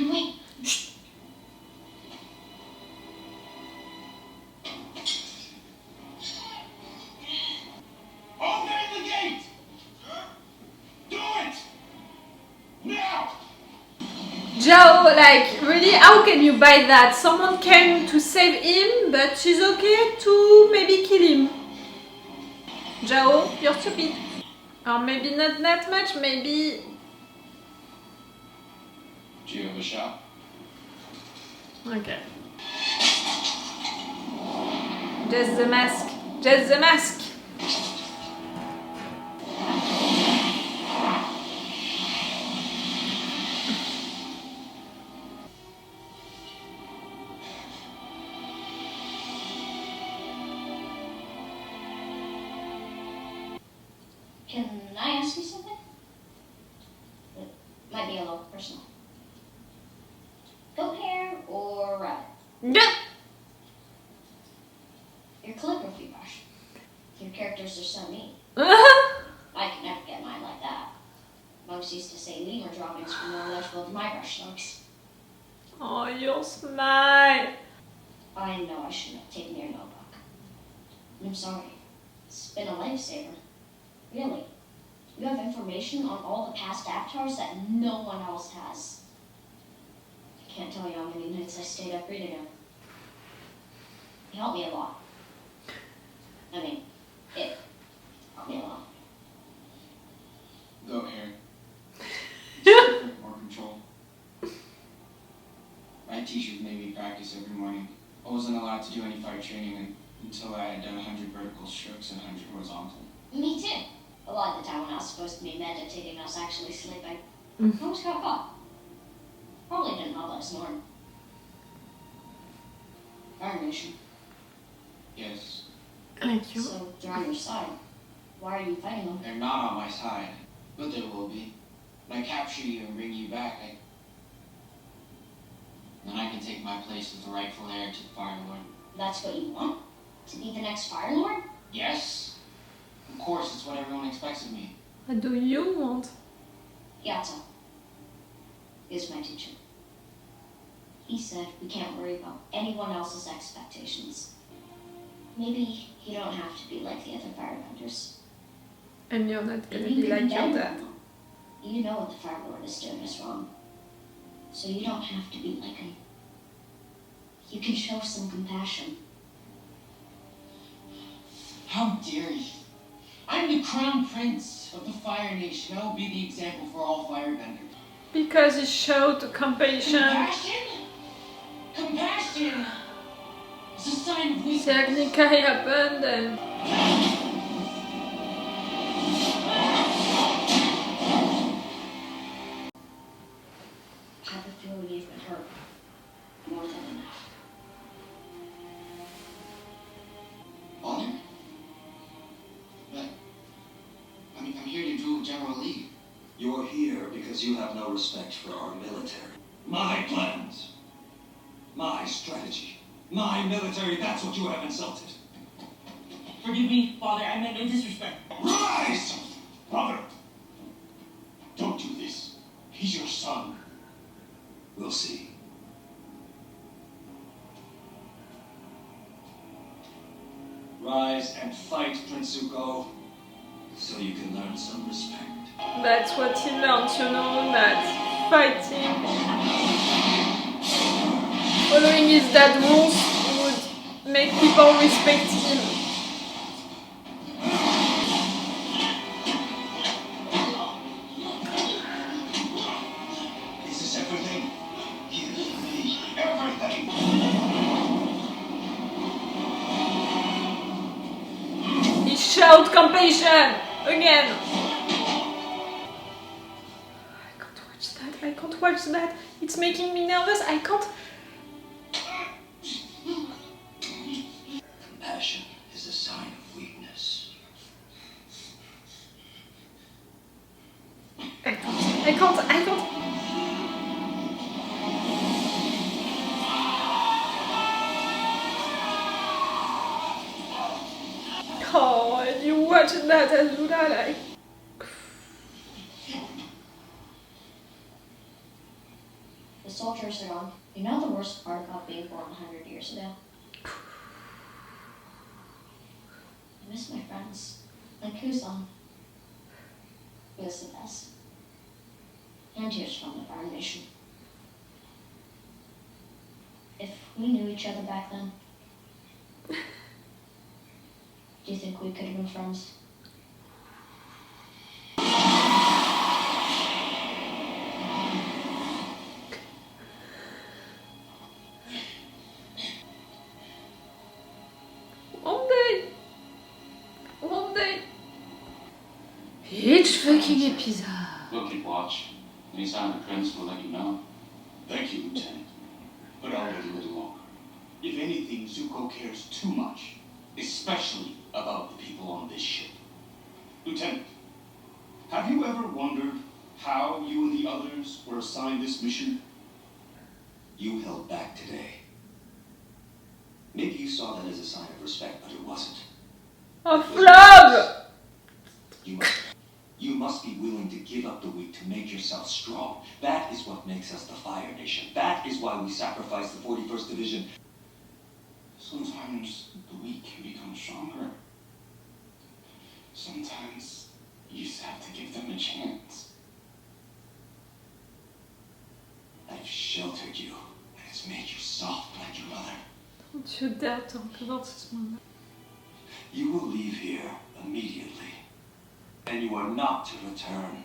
Wait. Open the gate! Do it! Now! Zhao, like, really, how can you buy that? Someone came to save him, but she's okay to maybe kill him. Zhao, you're stupid. Or maybe not that much, maybe... Do you have a shot? Okay. Just the mask. Just the mask. Can I ask you something? It might be a little personal. Goat hair or rabbit? No. Your calligraphy brush. Your characters are so neat. I could never get mine like that. Folks used to say lemur drawings were more legible than my brush strokes. Oh, your smile. I know I shouldn't have taken your notebook. I'm sorry. It's been a lifesaver. Really. You have information on all the past avatars that no one else has. I can't tell you how many nights I stayed up reading it. It helped me a lot. I mean, it helped me a lot. Goat hair. It's more control. My teachers made me practice every morning. I wasn't allowed to do any fight training until I had done 100 vertical strokes and 100 horizontal. Me too. A lot of the time when I was supposed to be meditating, I was actually sleeping. I almost got caught. Probably didn't know that I snored. Fire Nation. Yes. Thank you. So they're on your side. Why are you fighting them? They're not on my side, but they will be. When I capture you and bring you back, then I can take my place as the rightful heir to the Fire Lord. That's what you want? To be the next Fire Lord? Yes. Of course, it's what everyone expects of me. What do you want? Gyatso is my teacher. He said we can't worry about anyone else's expectations. Maybe you don't have to be like the other firebenders. And you're not gonna Maybe be you like can your bend dad. them. You know what the Fire Lord is doing is wrong. So you don't have to be like him. You can show some compassion. How dare you? I'm the crown prince of the Fire Nation. I will be the example for all firebenders. Because he showed compassion. Compassion? Compassion is a sign of The weakness. Agni Kai happened and... I have a feeling you've been hurt more than enough. Honor? But I'm here to do General Lee. You're here because you have no respect for our military. My plans. My strategy. My military, that's what you have insulted. Forgive me, Father. I meant no disrespect. Rise! Father, don't do this. He's your son. We'll see. Rise and fight, Prince Zuko, so you can learn some respect. That's what he learned, you know, that fighting, following his dad's rules would make people respect him. Is this everything? Give me everything! He showed compassion again. I can't watch that. I can't watch that. It's making me nervous. I can't. Compassion is a sign of weakness. I can't. Oh, and you watch that azula like. The soldiers are gone. You know the worst part about being born 100 years ago? I miss my friends. Like Kuzan. He was the best. And he was from the Fire Nation. If we knew each other back then, do you think we could have been friends? One day. One day. Each fucking episode. We'll keep watch. Any sign of the prince will let you know. Thank you, Lieutenant. But I'll wait a little longer. If anything, Zuko cares too much, especially about the people on this ship. Lieutenant, have you ever wondered how you and the others were assigned this mission? You held back today. Maybe you saw that as a sign of respect, but it wasn't. Of love! You must be willing to give up the weak to make yourself strong. That is what makes us the Fire Nation. That is why we sacrificed the 41st Division. Sometimes the weak can become stronger. Sometimes you just have to give them a chance. I've sheltered you, and it's made you soft like your mother. Don't you dare talk about this moment. You will leave here immediately, and you are not to return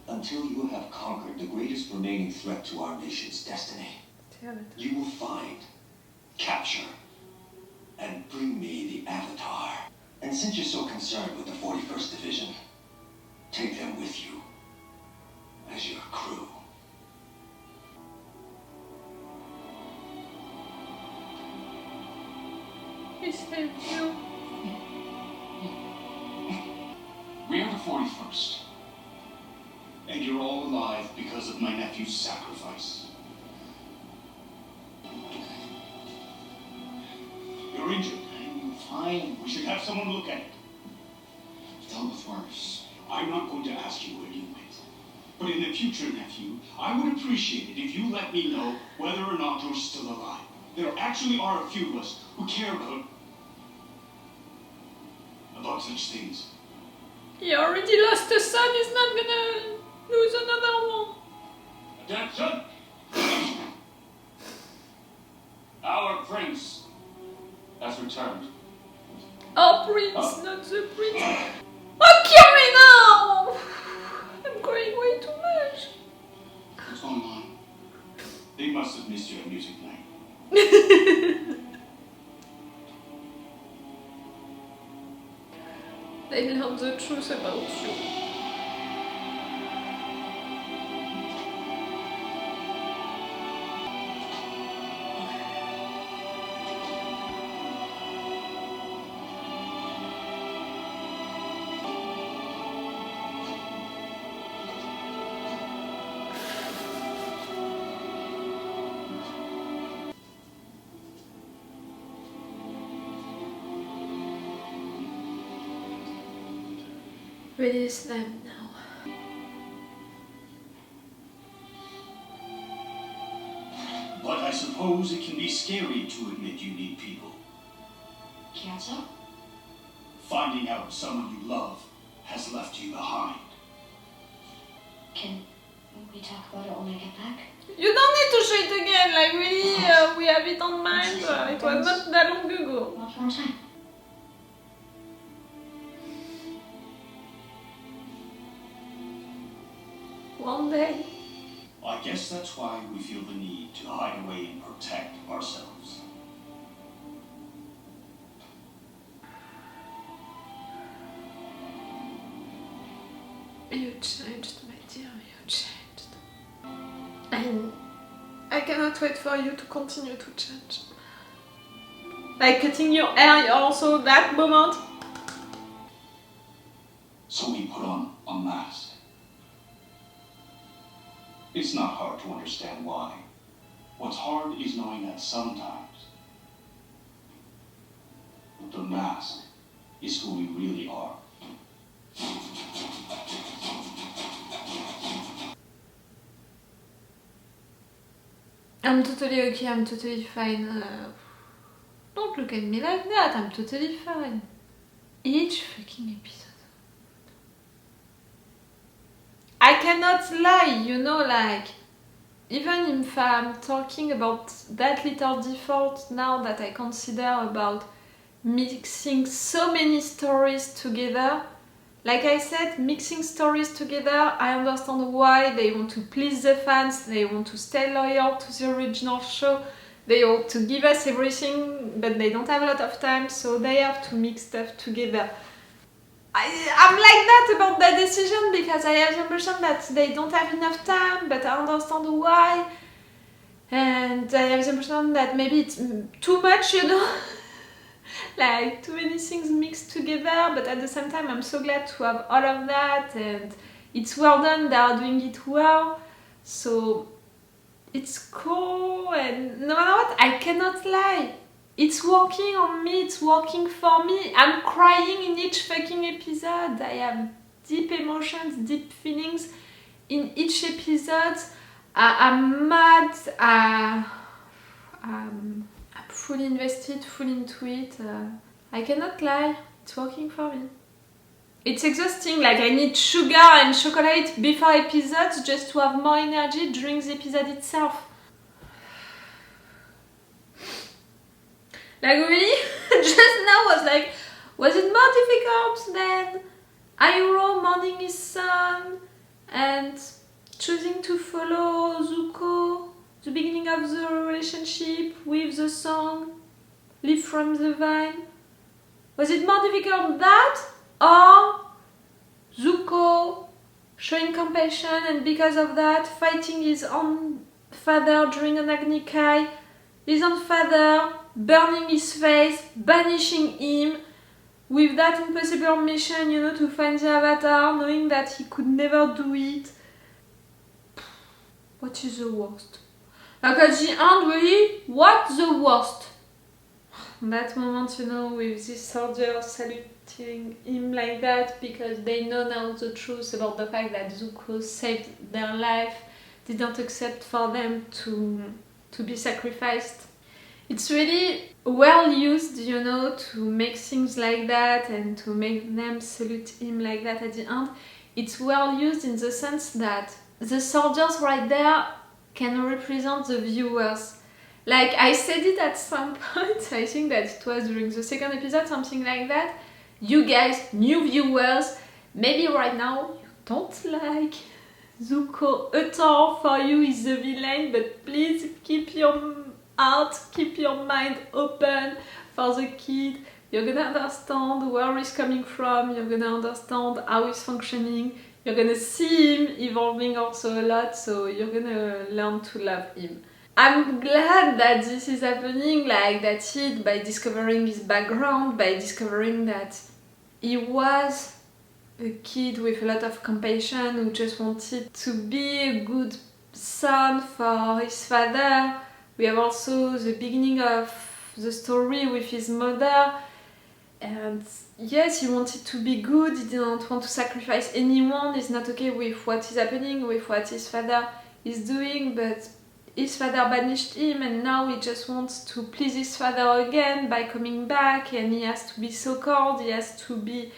until you have conquered the greatest remaining threat to our nation's destiny. You will find, capture, and bring me the Avatar. And since you're so concerned with the 41st Division, take them with you as your crew. He saved you. We are the 41st. And you're all alive because of my nephew's sacrifice. You're injured. Fine. We should have someone look at it. I've dealt with worse. I'm not going to ask you where you went. But in the future, nephew, I would appreciate it if you let me know whether or not you're still alive. There actually are a few of us who care about such things. He already lost a son, he's not gonna lose another one. Attention! Our prince has returned. Our prince, not the prince. Oh, kill me now! I'm crying way too much. What's going on? They must have missed your music night. They learned the truth about you. Release them now. But I suppose it can be scary to admit you need people. Gyatso? Finding out someone you love has left you behind. Can we talk about it when I get back? You don't need to show it again, like really, we have it on mind. It was not that long ago. One more time. One day. I guess that's why we feel the need to hide away and protect ourselves. You changed, my dear, you changed. And I cannot wait for you to continue to change. Like cutting your hair, also that moment. So we put on a mask. It's not hard to understand why. What's hard is knowing that sometimes the mask is who we really are. I'm totally okay, I'm totally fine. Don't look at me like that, I'm totally fine. Each fucking episode. I cannot lie, you know, like, even if I'm talking about that little default now that I consider about mixing so many stories together, like I said, mixing stories together, I understand why they want to please the fans, they want to stay loyal to the original show, they want to give us everything, but they don't have a lot of time, so they have to mix stuff together. I'm like that about that decision because I have the impression that they don't have enough time, but I understand why. And I have the impression that maybe it's too much, you know? Like, too many things mixed together, but at the same time I'm so glad to have all of that, and it's well done, they are doing it well, so it's cool, and no matter what, I cannot lie. It's working on me, it's working for me. I'm crying in each fucking episode. I have deep emotions, deep feelings in each episode. I'm mad, I'm fully invested, fully into it. I cannot lie, it's working for me. It's exhausting, like I need sugar and chocolate before episodes just to have more energy during the episode itself. Like really, just now was like, was it more difficult than Iroh mourning his son and choosing to follow Zuko, the beginning of the relationship with the song, Live from the Vine? Was it more difficult that, or Zuko showing compassion and because of that fighting his own father during an Agni Kai, his own father burning his face, banishing him, with that impossible mission, you know, to find the avatar, knowing that he could never do it. What is the worst? Like at the end, really, what's the worst? That moment, you know, with this soldier saluting him like that because they know now the truth about the fact that Zuko saved their life, didn't accept for them to be sacrificed. It's really well used, you know, to make things like that and to make them salute him like that at the end. It's well used in the sense that the soldiers right there can represent the viewers. Like I said it at some point, I think that it was during the second episode, something like that. You guys, new viewers, maybe right now you don't like Zuko at all, for you is the villain, but please keep your heart, keep your mind open for the kid. You're gonna understand where he's coming from, you're gonna understand how he's functioning, you're gonna see him evolving also a lot, so you're gonna learn to love him. I'm glad that this is happening, like that's it, by discovering his background, by discovering that he was a kid with a lot of compassion who just wanted to be a good son for his father. We have also the beginning of the story with his mother, and yes, he wanted to be good, he didn't want to sacrifice anyone, he's not okay with what is happening, with what his father is doing, but his father banished him and now he just wants to please his father again by coming back, and he has to be so cold, he has to be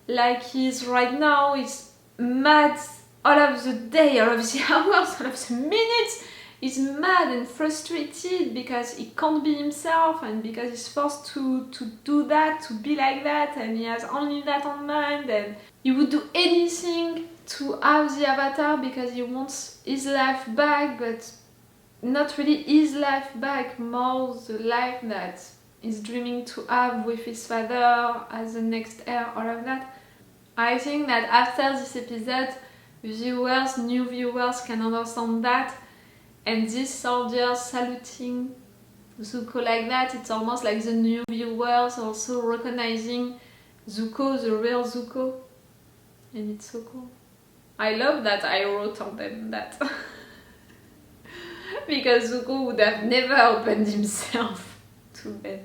like he is right now, he's mad all of the day, all of the hours, all of the minutes. He's mad and frustrated because he can't be himself and because he's forced to do that, to be like that, and he has only that on mind, and he would do anything to have the avatar because he wants his life back, but not really his life back, more the life that he's dreaming to have with his father as the next heir, all of that. I think that after this episode, viewers, new viewers can understand that. And this soldier saluting Zuko like that, it's almost like the new viewers also recognizing Zuko, the real Zuko. And it's so cool. I love that Iroh told them that. Because Zuko would have never opened himself to them.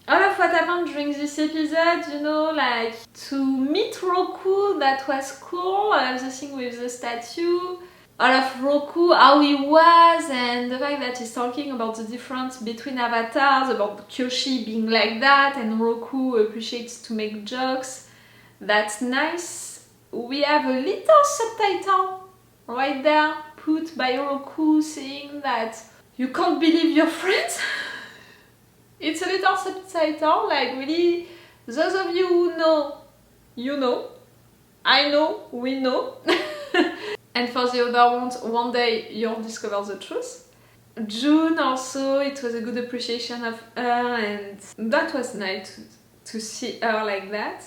All of what happened during this episode, you know, like to meet Roku, that was cool. I have the thing with the statue. all of Roku, how he was, and the fact that he's talking about the difference between avatars, about Kyoshi being like that, and Roku appreciates to make jokes. That's nice. We have a little subtitle right there put by Roku saying that you can't believe your friends. It's a little subtitle, like really, those of you who know, you know. I know, we know. And for the other ones, one day you'll discover the truth. June also, it was a good appreciation of her, and that was nice to see her like that.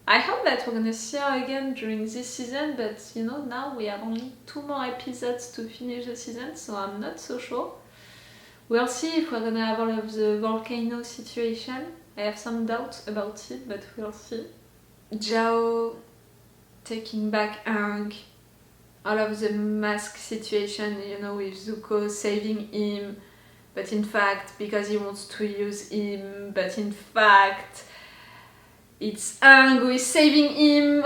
I hope that we're gonna see her again during this season, but you know, now we have only 2 more episodes to finish the season, so I'm not so sure. We'll see if we're gonna have all of the volcano situation. I have some doubts about it, but we'll see. Zhao taking back Aang, all of the mask situation, you know, with Zuko saving him, but in fact, because he wants to use him, but in fact, it's Aang who is saving him,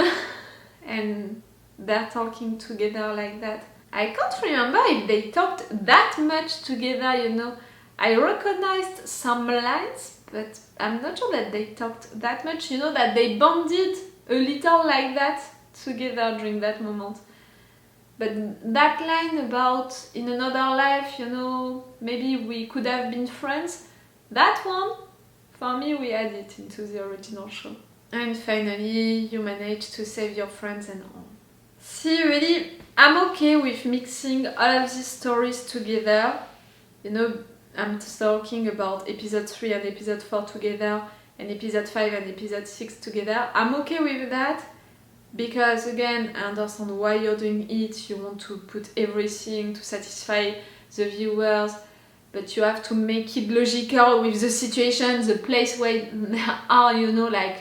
and they're talking together like that. I can't remember if they talked that much together, you know. I recognized some lines, but I'm not sure that they talked that much, you know, that they bonded a little like that together during that moment. But that line about in another life, you know, maybe we could have been friends, that one, for me, we add it into the original show. And finally, you manage to save your friends and all. See, really, I'm okay with mixing all of these stories together. You know, I'm talking about episode 3 and episode 4 together, and episode 5 and episode 6 together. I'm okay with that, because again, I understand why you're doing it. You want to put everything to satisfy the viewers, but you have to make it logical with the situation, the place where they are, you know, like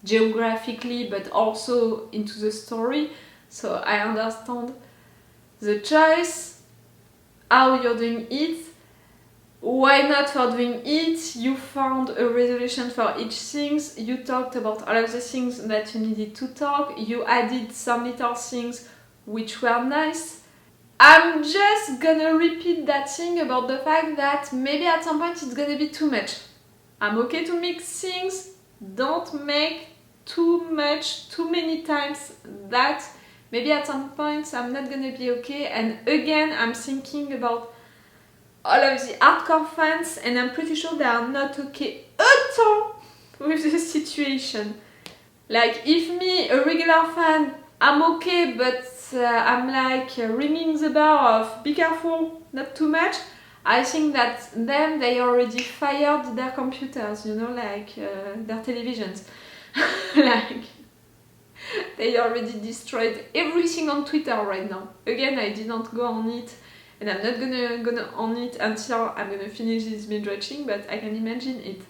geographically, but also into the story. So I understand the choice, how you're doing it, why not for doing it. You found a resolution for each thing. You talked about all of the things that you needed to talk. You added some little things which were nice. I'm just gonna repeat that thing about the fact that maybe at some point it's gonna be too much. I'm okay to mix things, don't make too much, too many times that. Maybe at some points I'm not gonna be okay, and again I'm thinking about all of the hardcore fans, and I'm pretty sure they are not okay at all with the situation. Like, if me, a regular fan, I'm okay, but I'm like ringing the bell of be careful, not too much, I think that then they already fired their computers, you know, like their televisions. Like, they already destroyed everything on Twitter right now. Again, I didn't go on it, and I'm not gonna on it until I'm gonna finish this binge watching, but I can imagine it.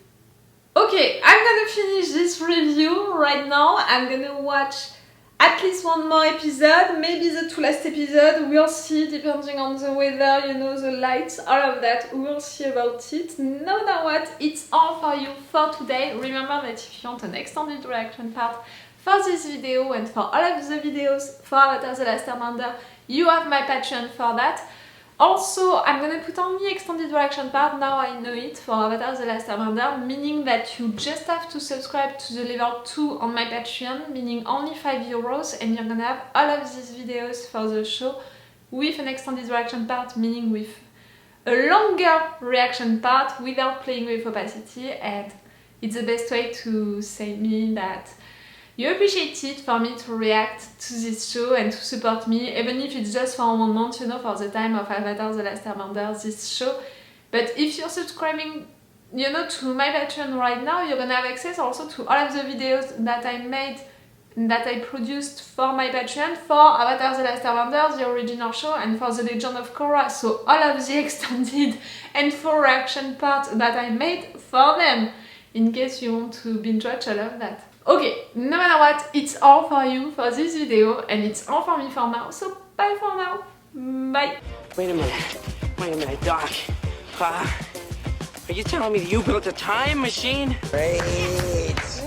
Okay, I'm gonna finish this review right now. I'm gonna watch at least 1 more episode, maybe the 2 last episodes, we'll see, depending on the weather, you know, the lights, all of that, we'll see about it. No matter what, it's all for you for today. Remember that if you want an extended reaction part for this video and for all of the videos for Avatar The Last Airbender, you have my Patreon for that. Also, I'm gonna put only extended reaction part, now I know it, for Avatar The Last Airbender, meaning that you just have to subscribe to the level 2 on my Patreon, meaning only €5, and you're gonna have all of these videos for the show with an extended reaction part, meaning with a longer reaction part without playing with opacity, and it's the best way to say me that you appreciate it for me to react to this show and to support me, even if it's just for 1 month, you know, for the time of Avatar The Last Airbender, this show. But if you're subscribing, you know, to my Patreon right now, you're gonna have access also to all of the videos that I made, that I produced for my Patreon, for Avatar The Last Airbender, the original show, and for The Legend of Korra. So all of the extended and full reaction parts that I made for them, in case you want to binge watch all of that. Okay, no matter what, it's all for you for this video, and it's all for me for now, so bye for now. Bye. Wait a minute, Doc. Are you telling me that you built a time machine? Great.